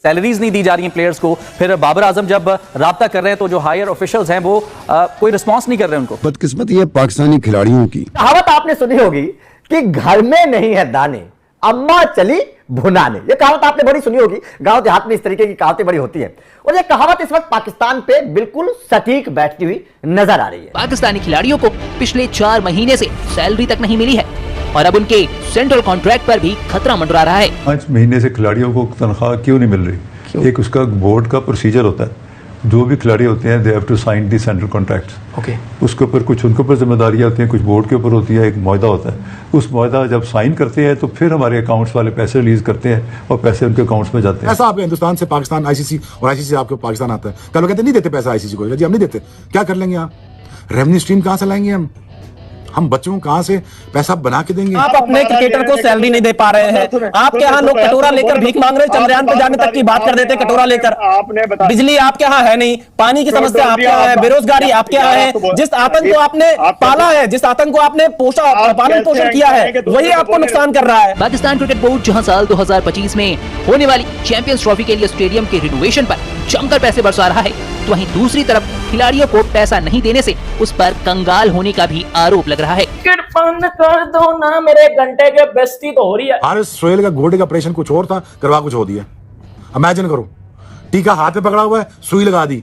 Salaries नहीं दी जा रही हैं प्लेयर्स को, फिर बाबर आजम जब राब्ता कर रहे हैं तो जो हायर ऑफिशियल्स हैं वो कोई रिस्पांस नहीं कर रहे उनको। बदकिस्मती है पाकिस्तानी खिलाड़ियों की। कहावत आपने सुनी होगी कि घर में नहीं है दाने, अम्मा चली भुनाने। ये कहावत आपने बड़ी सुनी होगी, गांव देहात में इस तरीके की कहावतें बड़ी होती हैं, और ये कहावत इस वक्त पाकिस्तान पे बिल्कुल सटीक बैठती हुई नजर आ रही है। पाकिस्तानी खिलाड़ियों को पिछले 4 महीने से सैलरी तक नहीं मिली है और अब उनके सेंट्रल कॉन्ट्रैक्ट पर भी खतरा मंडरा रहा है। 5 महीने से खिलाड़ियों को तनख्वाह क्यों नहीं मिल रही? एक उसका बोर्ड का प्रोसीजर होता है, जो भी खिलाड़ी होते हैं they have to sign the central contracts. उसके ऊपर कुछ उनके ऊपर जिम्मेदारियां होती हैं, कुछ बोर्ड के ऊपर होती है, एक मुआहदा होता है। उस मुआहदा जब साइन करते हैं तो फिर हमारे अकाउंट्स वाले पैसे रिलीज करते हैं और पैसे उनके अकाउंट्स में जाते हैं। ऐसा आप हिंदुस्तान से पाकिस्तान आईसीसी और आईसीसी से आपको पाकिस्तान आता है, कल वो कहते नहीं देते पैसा आईसीसी को, जी हम नहीं देते, क्या कर लेंगे आप? रेवेन्यू स्ट्रीम कहां से लाएंगे हम बच्चों को कहां से पैसा बना के देंगे? आप अपने क्रिकेटर को सैलरी नहीं दे पा रहे हैं। आपके यहाँ लोग कटोरा लेकर भीख मांग रहे हैं, चंद्रयान पे जाने तक की बात कर देते हैं कटोरा लेकर। बिजली आपके यहाँ है नहीं, पानी की समस्या आपके यहाँ है, बेरोजगारी आपके यहाँ है। जिस आतंक को आपने पाला है, जिस आतंक को आपने पालन पोषण किया है, वही आपको नुकसान कर रहा है। पाकिस्तान क्रिकेट बोर्ड जहां साल 2025 में होने वाली चैंपियंस ट्रॉफी के लिए स्टेडियम के रिनोवेशन पर जमकर पैसे बरसा रहा है, तो वहीं दूसरी तरफ खिलाड़ियों को पैसा नहीं देने से उस पर कंगाल होने का भी आरोप लग रहा है। बंद कर दो ना, मेरे घंटे के बेइज्जती तो हो रही है। हारिस सोहेल का घोड़े का ऑपरेशन कुछ और था, करवा कुछ हो दिया। इमेजिन करो, टीका हाथ में पकड़ा हुआ है, सुई लगा दी,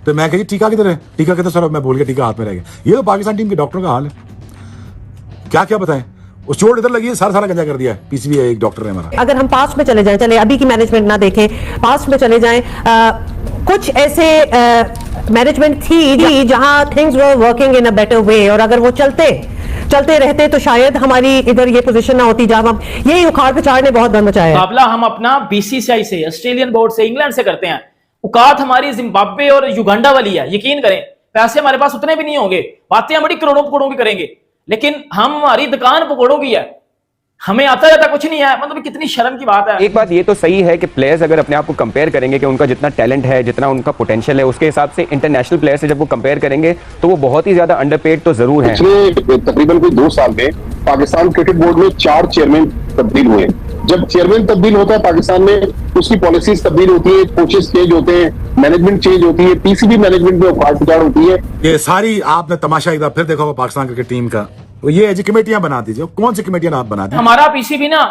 तो मैं कही टीका किधर है? टीका किधर? सर मैं भूल गया, टीका हाथ में रह गया। ये तो पाकिस्तान टीम के डॉक्टरों का हाल है, क्या क्या बताएं। उस चोट इधर लगी है, सारा गंजा कर दिया है पीसीबी एक डॉक्टर ने हमारा। अगर हम पास्ट में चले जाएं, चले अभी की मैनेजमेंट ना देखें, पास्ट में चले जाएं, कुछ ऐसे मैनेजमेंट थी जहां things were working in a better way, और अगर वो चलते रहते तो शायद हमारी इधर ये पोजीशन ना होती जहां हम यही उखाड़ पिछाड़ ने बहुत दम मचाया है। मुकाबला हम अपना बीसीसीआई से, ऑस्ट्रेलियन बोर्ड से, इंग्लैंड से करते हैं। औकात हमारी जिम्बाब्वे और युगांडा वाली है। यकीन करें पैसे हमारे पास उतने भी नहीं होंगे, बातें हम बड़ी करोड़ों की करेंगे, लेकिन हमारी दुकान पकौड़ों की है, हमें आता जाता कुछ नहीं है। मतलब कितनी शर्म की बात है। एक बात ये तो सही है कि प्लेयर्स अगर अपने आप को कंपेयर करेंगे कि उनका जितना टैलेंट है, जितना उनका पोटेंशियल है, उसके हिसाब से इंटरनेशनल प्लेयर से जब वो कंपेयर करेंगे तो वो बहुत ही ज्यादा अंडरपेड तो जरूर है। पिछले तकरीबन कोई 2 साल में पाकिस्तान क्रिकेट बोर्ड में 4 चेयरमैन तब्दील हुए। जब चेयरमैन तब्दील होता है पाकिस्तान में, उसकी पॉलिसीज तब्दील होती है, कोचेस चेंज होते हैं, मैनेजमेंट चेंज होती है, पीसीबी मैनेजमेंट में औकात पिछाड़ होती है। ये सारी आपने तमाशा एक बार फिर देखा होगा पाकिस्तान क्रिकेट टीम का, ये जी कमेटियां बना दीजिए। कौन सी कमेटियां आप बना दी? हमारा पीसीबी ना,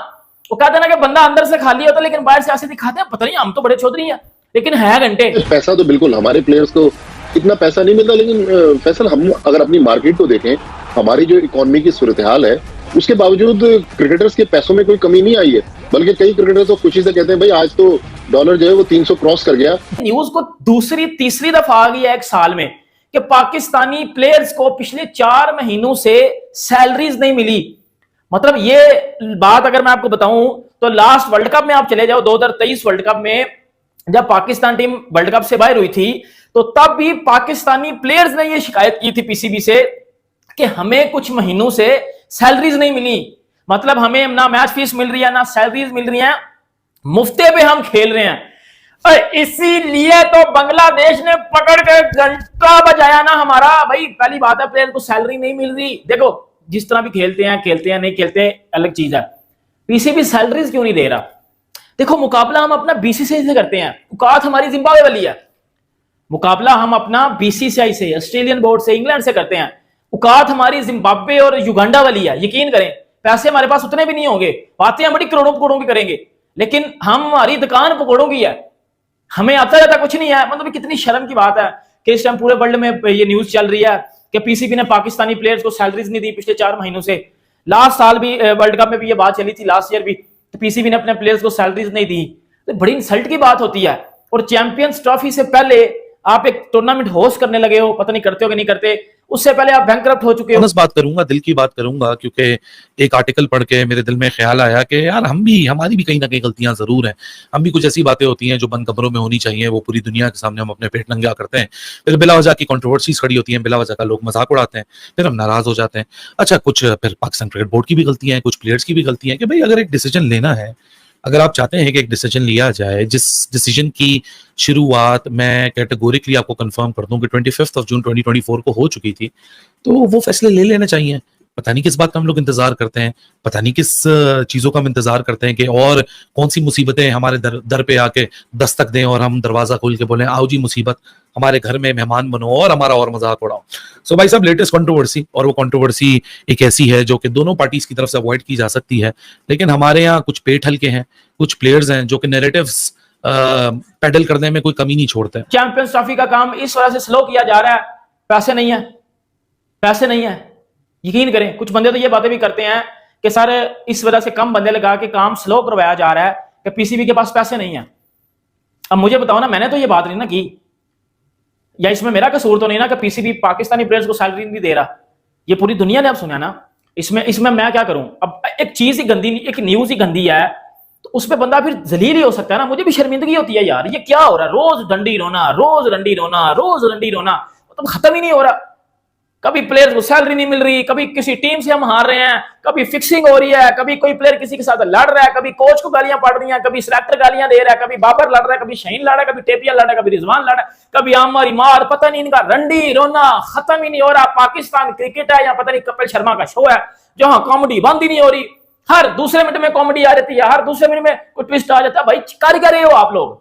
वो कहते हैं ना कि बंदा अंदर से खाली होता है लेकिन बाहर से ऐसे दिखाते हैं, पता नहीं हम तो बड़े चौधरी हैं लेकिन है घंटे। पैसा तो बिल्कुल हमारे प्लेयर्स को इतना पैसा नहीं मिलता, लेकिन फैसल हम अगर अपनी मार्केट को देखें, हमारी जो इकोनॉमी की सूरत हाल है, उसके बावजूद क्रिकेटर्स के पैसों में कोई कमी नहीं आई है। बल्कि कई क्रिकेटर्स तो खुशी से कहते हैं भाई आज तो डॉलर जो है वो 300 क्रॉस कर गया। न्यूज को दूसरी तीसरी दफा आ गई है एक साल में कि पाकिस्तानी प्लेयर्स को पिछले 4 महीनों से सैलरीज नहीं मिली। मतलब ये बात अगर मैं आपको बताऊं तो लास्ट वर्ल्ड कप में आप चले जाओ, 2023 वर्ल्ड कप में जब पाकिस्तान टीम वर्ल्ड कप से बाहर हुई थी, तो तब भी पाकिस्तानी प्लेयर्स ने ये शिकायत की थी पीसीबी से कि हमें कुछ महीनों से सैलरीज नहीं मिली। मतलब हमें ना मैच फीस मिल रही है, ना सैलरीज मिल रही है, मुफ्ते पे हम खेल रहे हैं। इसीलिए तो बांग्लादेश ने पकड़ के घंटा बजाया ना हमारा। भाई पहली बात है, प्लेयर को सैलरी नहीं मिल रही। देखो जिस तरह भी खेलते हैं नहीं खेलते अलग चीज है, पीसीबी सैलरीज क्यों नहीं दे रहा? देखो मुकाबला हम अपना बीसीसीआई से करते हैं, औकात हमारी जिम्बाब्वे वाली है। मुकाबला हम अपना बीसीसीआई से, ऑस्ट्रेलियन बोर्ड से, इंग्लैंड से करते हैं, औकात हमारी जिम्बाब्वे और युगांडा वाली है। यकीन करें पैसे हमारे पास उतने भी नहीं होंगे, बातें हम बड़ी करोड़ों की करेंगे, लेकिन हमारी दुकान पकौड़ों की है, हमें आता जाता कुछ नहीं है। मतलब कितनी शर्म की बात है कि इस टाइम पूरे वर्ल्ड में ये न्यूज चल रही है कि पीसीबी ने पाकिस्तानी प्लेयर्स को सैलरीज नहीं दी पिछले 4 महीनों से। लास्ट साल भी वर्ल्ड कप में भी ये बात चली थी, लास्ट ईयर भी, तो पीसीबी ने अपने प्लेयर्स को सैलरीज नहीं दी। तो बड़ी इंसल्ट की बात होती है। और चैंपियंस ट्रॉफी से पहले आप एक टूर्नामेंट होस्ट करने लगे हो, पता नहीं करते हो कि नहीं करते, उससे पहले आप बैंकरप्ट हो चुके हो। बस बात करूंगा, दिल की बात करूंगा, क्योंकि एक आर्टिकल पढ़ के मेरे दिल में ख्याल आया कि यार हमारी भी कहीं ना कहीं गलतियां जरूर हैं। हम भी कुछ ऐसी बातें होती हैं जो बंद कमरों में होनी चाहिए, वो पूरी दुनिया के सामने हम अपने पेट नंगा करते हैं, फिर बिला वजह की कंट्रोवर्सीज खड़ी होती हैं, बिला वजह का लोग मजाक उड़ाते हैं, फिर हम नाराज हो जाते हैं। अच्छा, कुछ फिर पाकिस्तान क्रिकेट बोर्ड की भी गलतियां हैं, कुछ प्लेयर्स की भी गलतियां हैं कि भाई अगर एक डिसीजन लेना है, अगर आप चाहते हैं कि एक डिसीजन लिया जाए, जिस डिसीजन की शुरुआत मैं कैटेगोरिकली आपको कंफर्म कर दूं कि 25 जून 2024 को हो चुकी थी, तो वो फैसले ले लेना चाहिए। पता नहीं किस बात का हम लोग इंतजार करते हैं, पता नहीं किस चीजों का हम इंतजार करते हैं कि और कौन सी मुसीबतें हमारे दर पे आके दस्तक दें और हम दरवाजा खोल के बोले आओ जी मुसीबत, हमारे घर में मेहमान बनो और हमारा और मजाक उड़ाओ। सो भाई साहब, लेटेस्ट कंट्रोवर्सी, और वो कंट्रोवर्सी एक ऐसी है जो कि दोनों पार्टीज की तरफ से अवॉइड की जा सकती है, लेकिन हमारे यहाँ कुछ पेट हल्के हैं, कुछ प्लेयर्स हैं जो कि नैरेटिव्स पैडल करने में कोई कमी नहीं छोड़ते। चैंपियंस ट्रॉफी का काम इस वजह से स्लो किया जा रहा है, पैसे नहीं है, पैसे नहीं है। यकीन करें, कुछ बंदे तो ये बातें भी करते हैं कि सर इस वजह से कम बंदे लगा के काम स्लो करवाया जा रहा है कि पीसीबी के पास पैसे नहीं है। अब मुझे बताओ ना, मैंने तो ये बात नहीं ना की, या इसमें मेरा कसूर तो नहीं ना कि पीसीबी पाकिस्तानी प्लेयर्स को सैलरी नहीं दे रहा। ये पूरी दुनिया ने अब सुना ना, इसमें मैं क्या करूं? अब एक चीज ही गंदी, एक न्यूज ही गंदी है तो उस पर बंदा फिर जलील ही हो सकता है ना। मुझे भी शर्मिंदगी होती है यार, ये क्या हो रहा है? रोज डंडी रोना, रोज डंडी रोना, रोज डंडी रोना, तो खत्म ही नहीं हो रहा। कभी प्लेयर्स को सैलरी नहीं मिल रही, कभी किसी टीम से हम हार रहे हैं, कभी फिक्सिंग हो रही है, कभी कोई प्लेयर किसी के साथ लड़ रहा है, कभी कोच को गालियां पड़ रही हैं, कभी सिलेक्टर गालियां दे रहा है, कभी बाबर लड़ रहा है, कभी शहीन लड़ रहा है, कभी टेपिया लड़ रहा है, कभी रिजवान लड़ रहा है, कभी आमारी मार, पता नहीं इनका रंडी रोना खत्म ही नहीं हो रहा। पाकिस्तान क्रिकेट है या पता नहीं कपिल शर्मा का शो है जहां कॉमेडी बंद ही नहीं हो रही, हर दूसरे मिनट में कॉमेडी आ जाती है, हर दूसरे मिनट में कोई ट्विस्ट आ जाता है। भाई कर क्या रहे हो आप लोग?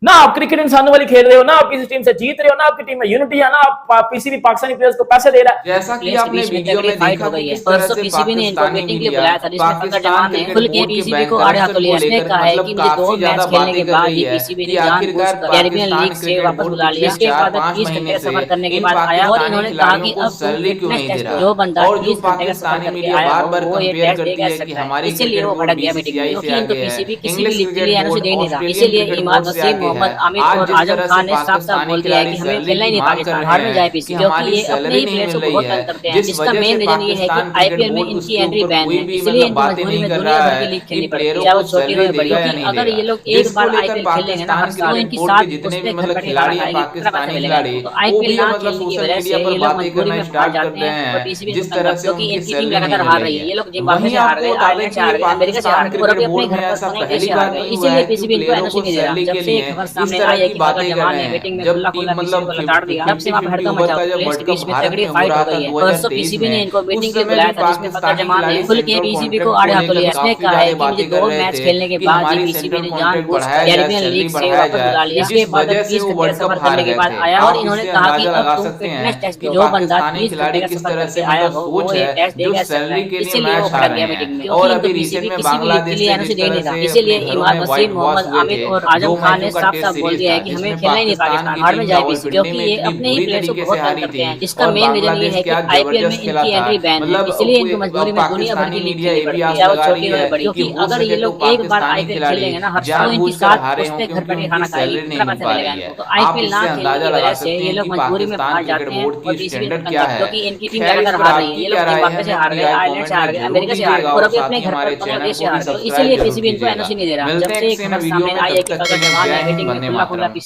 ना आप क्रिकेट इंसानों वाली खेल रहे हो, ना आप किसी टीम से जीत रहे हो, ना आपकी टीम में यूनिटी है, ना आप पीसीबी पाकिस्तानी प्लेयर्स को पैसे दे रहा है। जैसा कि आपने वीडियो में देखा हो गई है, परसों पीसीबी ने इनको मीटिंग के लिए बुलाया था जिसमें फकर जमान ने खुल के पीसीबी को आड़े हाथों लिया। इसने कहा है कि मुझे 2 मैच खेलने के बाद ही पीसीबी ने जानबूझकर कैरिबियन लीग से वापस बुला लिया। इसके बाद 30 घंटे का सफर करने के बाद आया और इन्होंने कहा कि अब फिटनेस टेस्ट जो बंदा 30 घंटे का सफर करके आया वो ये टेस्ट दे सकता है, इसीलिए वो भड़क गया मीटिंग में, क्योंकि इनको पीसीबी किसी भी लीग के लिए एनओसी दे नहीं रहा। इसीलिए इमाद वसीम, मोहम्मद आमिर और आजम खान ने साफ साफ बोल दिया है कि हमें खेलना ही नहीं पाकिस्तान, हार में जाए पीसीबी, क्योंकि ये अपने ही प्लेयर्स को बहुत तंग करते हैं। इसका मेन रीजन ये है कि आईपीएल में इनकी एंट्री बैन है, इसलिए इनको मजबूरी में दुनिया भर की लीग खेलनी पड़ती है, चाहे वो छोटी हो या बड़ी। क्योंकि अगर ये लोग एक बार आईपीएल खेलेंगे ना हर साल, तो इनकी 7 उसमें घर बैठे खिलाड़ी पाकिस्तानी खिलाड़ी, तो आईपीएल ना खेलने की वजह से ये लोग मजबूरी में हार जाते हैं और पीसीबी क्योंकि इनकी टीम लगातार हार रही है। ये लोग जिम्बाब्वे से हार गए, आयरलैंड से हार गए, अमेरिका से हार गए और अभी अपने घर पर बांग्लादेश से हार गए, इसीलिए पीसीबी इनको एनओसी नहीं दे रहा। जब से ये खबर सामने आई है कि फकर जमान ने मीटिंग में खुला पीसीबी को लताड़ दिया, तब से वहां पर हड़कंप मचा, प्लेयर्स के बीच में तगड़ी फाइट हो गई है। परसों पीसीबी ने इनको मीटिंग के लिए बुलाया था जिसमें फकर जमान ने खुल के पीसीबी को आड़े हाथों लिया। इसने कहा है कि मुझे 2 मैच खेलने के बाद ही पीसीबी ने जानबूझकर कैरिबियन लीग से वापस बुला लिया। इसके बाद 30 घंटे का सफर करने के बाद आया और इन्होंने कहा कि अब तुम फिटनेस टेस्ट जो बंदा 30 घंटे का सफर करके आया हो वो ये टेस्ट देगा सकता है, इसीलिए वो भड़क गया मीटिंग में, क्योंकि इनको पीसीबी किसी भी लीग के लिए एनओसी दे नहीं रहा। इसीलिए इमाद वसीम, मोहम्मद आमिर और आजम खान ने साफ साफ बोल दिया है कि हमें खेलना ही नहीं पाकिस्तान, हार में जाए पीसीबी, क्योंकि ये अपने ही प्लेयर्स को बहुत तंग करते हैं। इसका मेन रीजन ये है कि आईपीएल में इनकी एंट्री बैन है, इसलिए इनको मजबूरी में दुनिया भर की लीग खेलनी पड़ती है, चाहे वो छोटी हो या बड़ी। क्योंकि अगर ये लोग एक बार आईपीएल खेलेंगे ना हर साल, इनकी 7 उस पे घर बैठे खाना खाएगी, इतना पैसा मिलेगा इनको। तो आईपीएल ना खेलने की वजह से ये लोग मजबूरी में हार जाते हैं और पीसीबी क्योंकि इनकी टीम लगातार हार रही है। ये लोग जिम्बाब्वे से हार गए, आयरलैंड से हार गए, अमेरिका से हार गए और अभी अपने घर पर बांग्लादेश से हार गए, तो इसीलिए पीसीबी इनको एनओसी नहीं दे रहा। जब से एक खबर सामने आई है कि फकर जमान ने मीटिंग में खुला पीसीबी